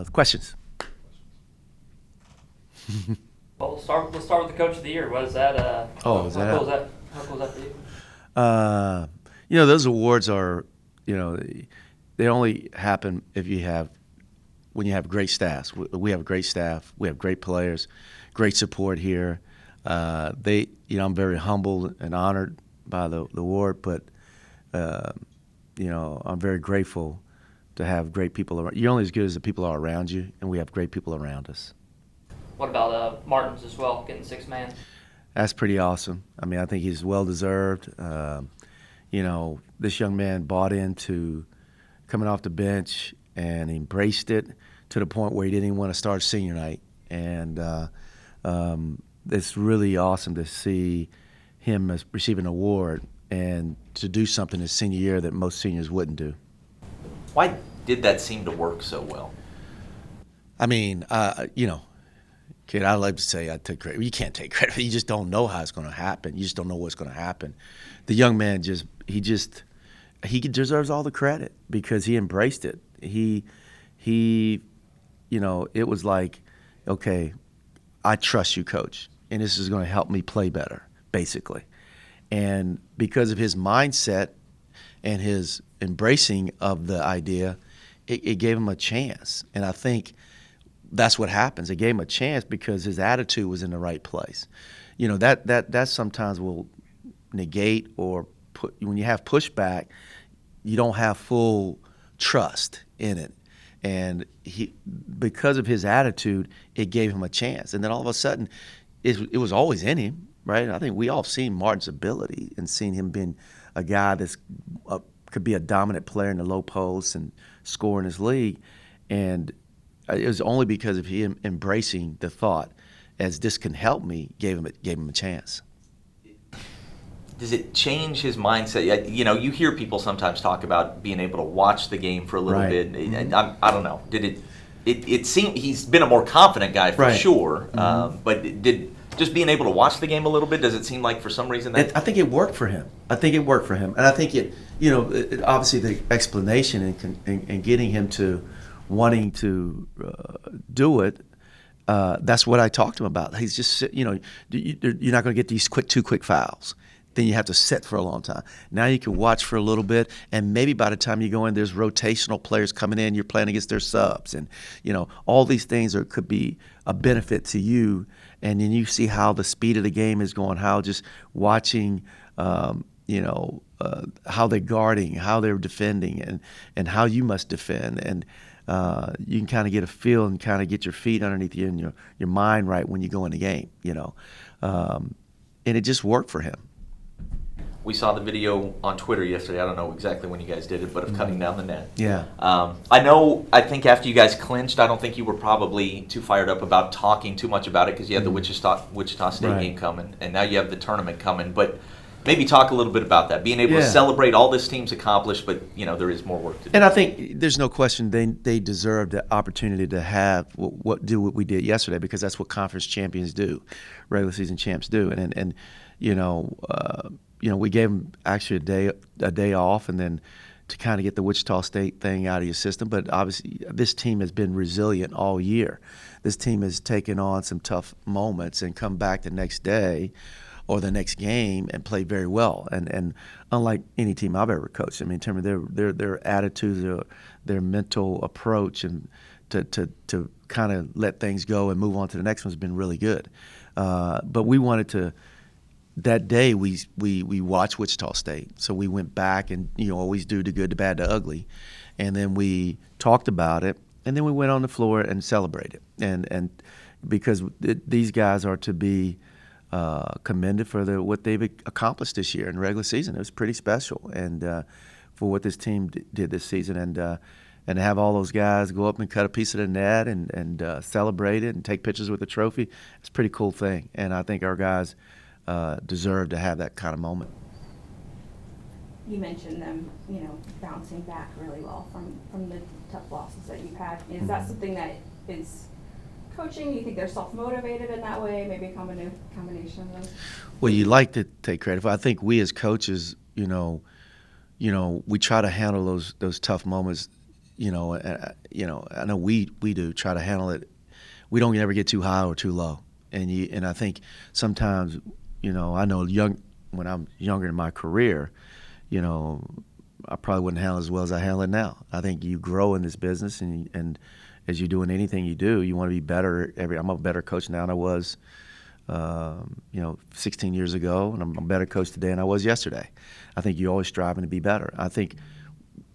Questions? Well, let's start with the Coach of the Year. What is that? Is that how cool it? is that? How cool is that for you? Those awards are, they only happen when you have great staffs. We have a great staff. We have great players, great support here. I'm very humbled and honored by the award, but I'm very grateful to have great people around. You're only as good as the people are around you, and we have great people around us. What about Martin's as well, getting sixth man? That's pretty awesome. I mean, I think he's well deserved. This young man bought into coming off the bench and embraced it to the point where he didn't even want to start senior night. And it's really awesome to see him receive an award and to do something his senior year that most seniors wouldn't do. Why did that seem to work so well? I mean, kid, I'd like to say I take credit. You can't take credit. You just don't know how it's going to happen. You just don't know what's going to happen. The young man he deserves all the credit because he embraced it. It was like, okay, I trust you, coach, and this is going to help me play better, basically. And because of his mindset and his embracing of the idea, it gave him a chance. And I think that's what happens. It gave him a chance because his attitude was in the right place. That sometimes will negate or when you have pushback, you don't have full trust in it. And because of his attitude, it gave him a chance. And then all of a sudden, it was always in him, right? And I think we all seen Martin's ability and seen him being a guy that's could be a dominant player in the low post and score in his league. And it was only because of him embracing the thought, as this can help me, gave him a chance. Does it change his mindset? You hear people sometimes talk about being able to watch the game for a little bit. Mm-hmm. I don't know. Did it seemed he's been a more confident guy for sure. Mm-hmm. But did just being able to watch the game a little bit, does it seem like for some reason that I think it worked for him. And I think obviously the explanation and getting him to wanting to do it. That's what I talked to him about. He's just, you're not going to get these two quick fouls. Then you have to sit for a long time. Now you can watch for a little bit, and maybe by the time you go in, there's rotational players coming in. You're playing against their subs, and all these things could be a benefit to you. And then you see how the speed of the game is going, how just watching, how they're guarding, how they're defending, and how you must defend. And you can kind of get a feel and kind of get your feet underneath you and your mind right when you go in the game, and it just worked for him. we saw the video on Twitter yesterday. I don't know exactly when you guys did it, but of cutting down the net. Yeah. I think after you guys clinched, I don't think you were probably too fired up about talking too much about it because you had the Wichita State game coming, and now you have the tournament coming. But maybe talk a little bit about that, being able to celebrate all this team's accomplished, but there is more work to do. And I think there's no question they deserve the opportunity to have what we did yesterday, because that's what conference champions do, regular season champs do, and we gave them actually a day off, and then to kind of get the Wichita State thing out of your system. But obviously, this team has been resilient all year. This team has taken on some tough moments and come back the next day or the next game and play very well. And unlike any team I've ever coached, I mean, in terms of their attitudes, their mental approach, and to kind of let things go and move on to the next one has been really good. But we wanted to. That day we watched Wichita State, so we went back and always do the good, the bad, the ugly, and then we talked about it, and then we went on the floor and celebrated, and because these guys are to be commended for what they've accomplished this year in the regular season. It was pretty special, and for what this team did this season, and to have all those guys go up and cut a piece of the net and celebrate it and take pictures with the trophy, it's a pretty cool thing, and I think our guys deserve to have that kind of moment. You mentioned them, bouncing back really well from the tough losses that you've had. Is that something that is coaching? You think they're self-motivated in that way? Maybe a combination of those? Well, you like to take credit for. I think we as coaches, we try to handle those tough moments, I know we do try to handle it. We don't ever get too high or too low, and I think sometimes, I know when I'm younger in my career, I probably wouldn't handle it as well as I handle it now. I think you grow in this business, and as you're doing anything you do, you want to be better. I'm a better coach now than I was, 16 years ago, and I'm a better coach today than I was yesterday. I think you're always striving to be better.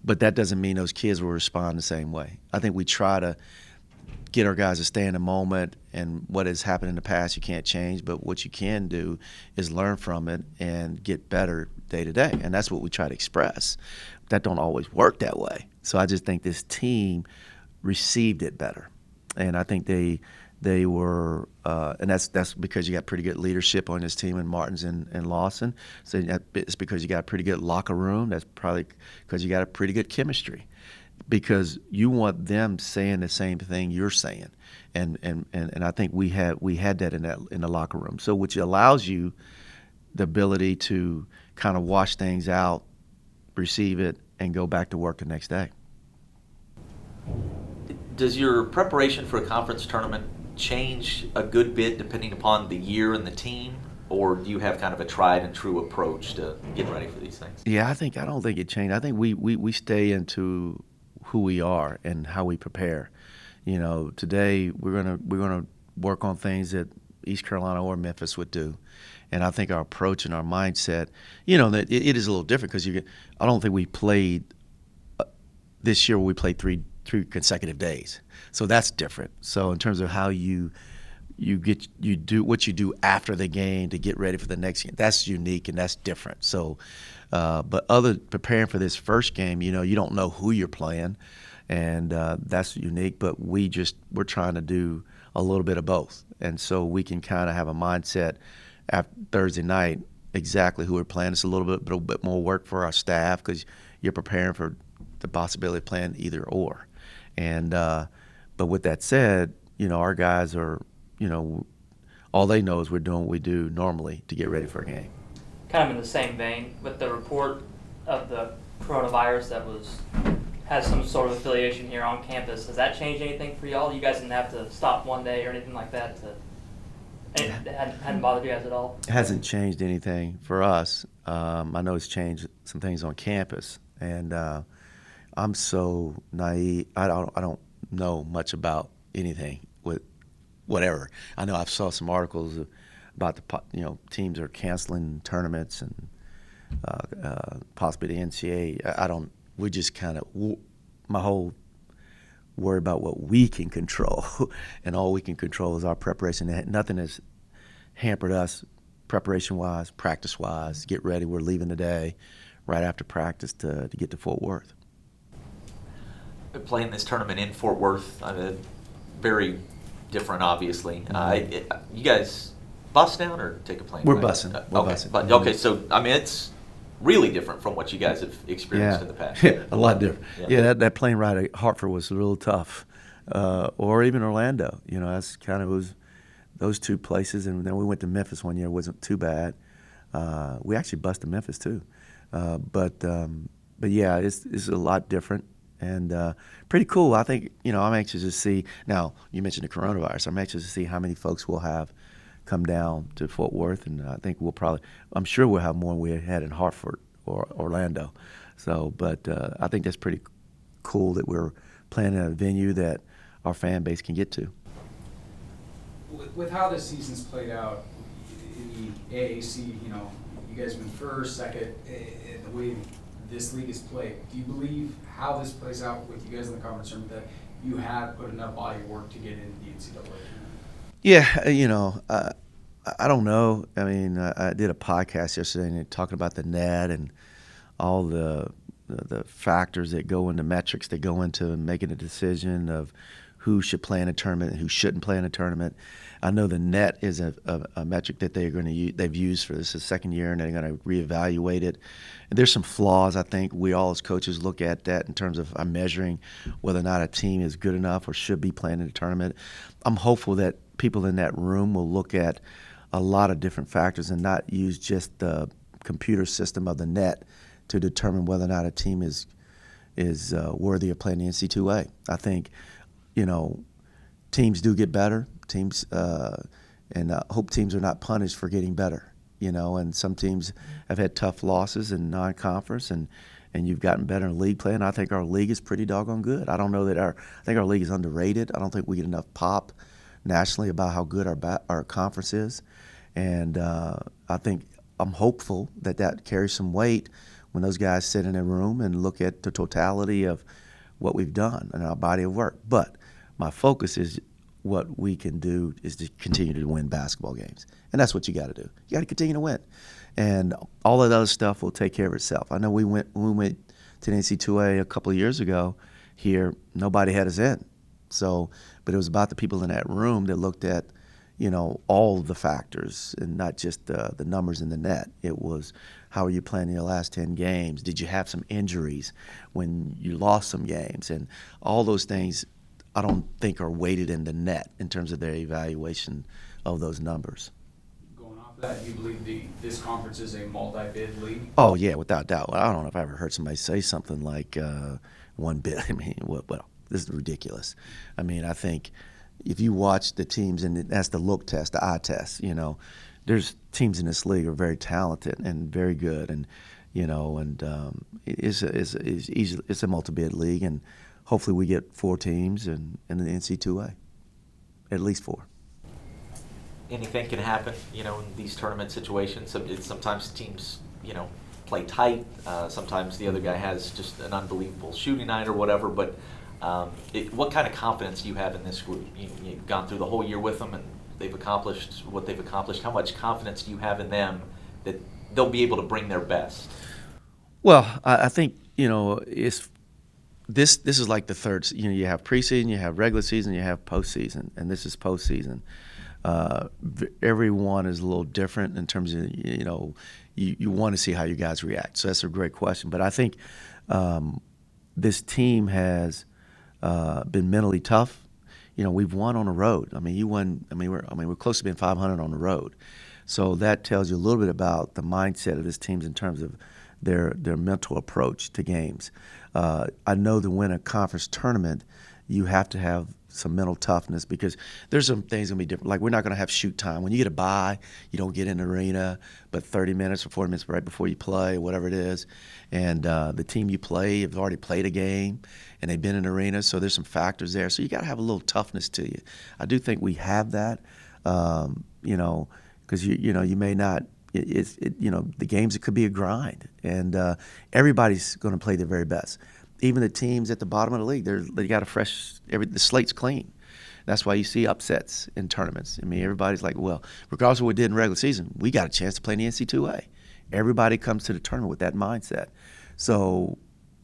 But that doesn't mean those kids will respond the same way. I think we try to get our guys to stay in the moment, and what has happened in the past you can't change, but what you can do is learn from it and get better day to day, and that's what we try to express. That don't always work that way. So I just think this team received it better, and I think they were, and that's because you got pretty good leadership on this team in Martins and Lawson. So it's because you got a pretty good locker room. That's probably because you got a pretty good chemistry, because you want them saying the same thing you're saying, and I think we had that in the locker room. So which allows you the ability to kind of wash things out, receive it, and go back to work the next day. Does your preparation for a conference tournament change a good bit depending upon the year and the team, or do you have kind of a tried and true approach to getting ready for these things? Yeah, I don't think it changed. I think we stay into who we are and how we prepare. Today we're gonna work on things that East Carolina or Memphis would do, and I think our approach and our mindset, that it is a little different because I don't think we played this year. We played three consecutive days, so that's different. So in terms of how you do what you do after the game to get ready for the next game, that's unique and that's different. So, but preparing for this first game, you don't know who you're playing, and that's unique. But we're trying to do a little bit of both, and so we can kind of have a mindset after Thursday night exactly who we're playing. It's a little bit more work for our staff because you're preparing for the possibility of playing either or. And but with that said, our guys are, all they know is we're doing what we do normally to get ready for a game. Kind of in the same vein, with the report of the coronavirus that has some sort of affiliation here on campus, has that changed anything for y'all? You guys didn't have to stop one day or anything like that? It hadn't bothered you guys at all? It hasn't changed anything for us. I know it's changed some things on campus, and I'm so naive. I don't know much about anything with whatever. I know I've saw some articles about teams are canceling tournaments and possibly the NCAA. We just kind of my whole worry about what we can control, and all we can control is our preparation. Nothing has hampered us preparation-wise, practice-wise. Get ready. We're leaving today, right after practice to get to Fort Worth. Playing this tournament in Fort Worth, very different, obviously. You guys bus down or take a plane? We're right? busing. But, okay, so it's really different from what you guys have experienced in the past. Yeah, a lot different. Yeah, that plane ride at Hartford was a little tough, or even Orlando. That's kind of was those two places, and then we went to Memphis one year. It wasn't too bad. We actually bused to Memphis too, but yeah, it's a lot different. And pretty cool. I think, I'm anxious to see. Now, you mentioned the coronavirus. I'm anxious to see how many folks we'll have come down to Fort Worth. And I think I'm sure we'll have more than we had in Hartford or Orlando. So, but I think that's pretty cool that we're playing at a venue that our fan base can get to. With how this season's played out in the AAC, you guys have been first, second, in the way this league is played. Do you believe how this plays out with you guys in the conference tournament that you have put enough body of work to get into the NCAA? Yeah, I don't know. I mean, I did a podcast yesterday and talking about the net and all the factors that go into metrics that go into making a decision of who should play in a tournament and who shouldn't play in a tournament. I know the net is a metric that they've used for this is the second year, and they're going to reevaluate it. And there's some flaws. I think we all as coaches look at that in terms of measuring whether or not a team is good enough or should be playing in a tournament. I'm hopeful that people in that room will look at a lot of different factors and not use just the computer system of the net to determine whether or not a team is is worthy of playing the NC2A. I think, teams do get better. Teams and hope teams are not punished for getting better. And some teams have had tough losses in non-conference, and you've gotten better in league play. And I think our league is pretty doggone good. I don't know that I think our league is underrated. I don't think we get enough pop nationally about how good our conference is, and I'm hopeful that carries some weight when those guys sit in a room and look at the totality of what we've done and our body of work. But my focus is what we can do is to continue to win basketball games, and that's what you got to do. You got to continue to win, and all of that other stuff will take care of itself. I know when we went to the NC2A a couple of years ago here, nobody had us in. So, but it was about the people in that room that looked at, all the factors and not just the numbers in the net. It was, how are you playing in your last 10 games? Did you have some injuries when you lost some games? And all those things I don't think are weighted in the net in terms of their evaluation of those numbers. Going off of that, do you believe this conference is a multi-bid league? Oh, yeah, without doubt. I don't know if I ever heard somebody say something like one bid. I mean, well, this is ridiculous. I mean, I think if you watch the teams, and that's the look test, the eye test, there's teams in this league are very talented and very good, and it's a multi-bid league, and hopefully we get 4 teams in the NC2A, at least 4. Anything can happen, in these tournament situations. Sometimes teams, play tight. Sometimes the other guy has just an unbelievable shooting night or whatever. But what kind of confidence do you have in this group? You've gone through the whole year with them, and they've accomplished what they've accomplished. How much confidence do you have in them that they'll be able to bring their best? Well, I think it's this is like the third. You have preseason, you have regular season, you have postseason, and this is postseason. Everyone is a little different in terms of you want to see how you guys react. So that's a great question. But I think this team has been mentally tough. We've won on the road. I mean, you won. I mean, we're close to being 500 on the road. So that tells you a little bit about the mindset of this team in terms of their mental approach to games. I know to win a conference tournament, you have to have some mental toughness because there's some things going to be different. Like, we're not going to have shoot time. When you get a bye, you don't get in the arena, but 30 minutes or 40 minutes right before you play, whatever it is. And the team you play have already played a game, and they've been in the arena, so there's some factors there. So you got to have a little toughness to you. I do think we have that, because you may not. The games, it could be a grind, and everybody's going to play their very best. Even the teams at the bottom of the league, they got the slate's clean. That's why you see upsets in tournaments. I mean, everybody's like, well, regardless of what we did in regular season, we got a chance to play in the NC2A. Everybody comes to the tournament with that mindset. So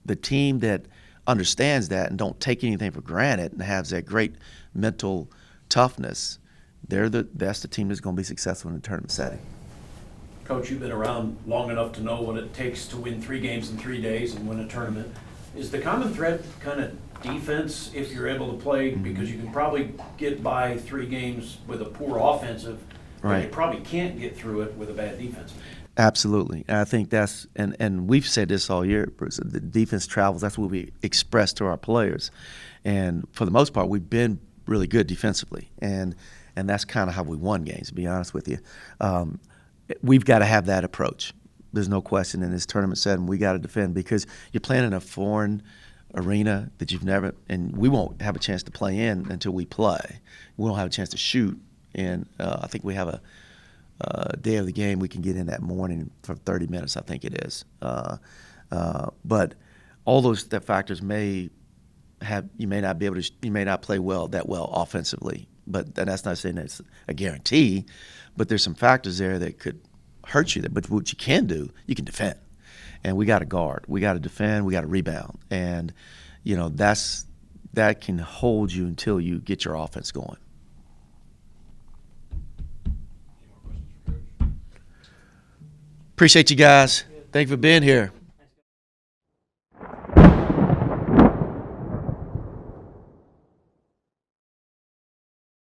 the team that understands that and don't take anything for granted and has that great mental toughness, that's the team that's going to be successful in the tournament setting. Coach, you've been around long enough to know what it takes to win 3 games in 3 days and win a tournament. Is the common thread kind of defense if you're able to play? Because you can probably get by 3 games with a poor offensive, but Right. you probably can't get through it with a bad defense. Absolutely. And I think that's, and we've said this all year, Bruce, the defense travels, that's what we express to our players. And for the most part, we've been really good defensively. And that's kind of how we won games, to be honest with you. We've got to have that approach. There's no question in this tournament setting, we got to defend because you're playing in a foreign arena that you've never, and we won't have a chance to play in until we play. We won't have a chance to shoot. And I think we have a day of the game we can get in that morning for 30 minutes, I think it is. But all those factors may not play that well offensively, but that's not saying it's a guarantee. But there's some factors there that could hurt you. But what you can do, you can defend, and we got to guard, we got to defend, we got to rebound, and that can hold you until you get your offense going. Appreciate you guys. Thank you for being here.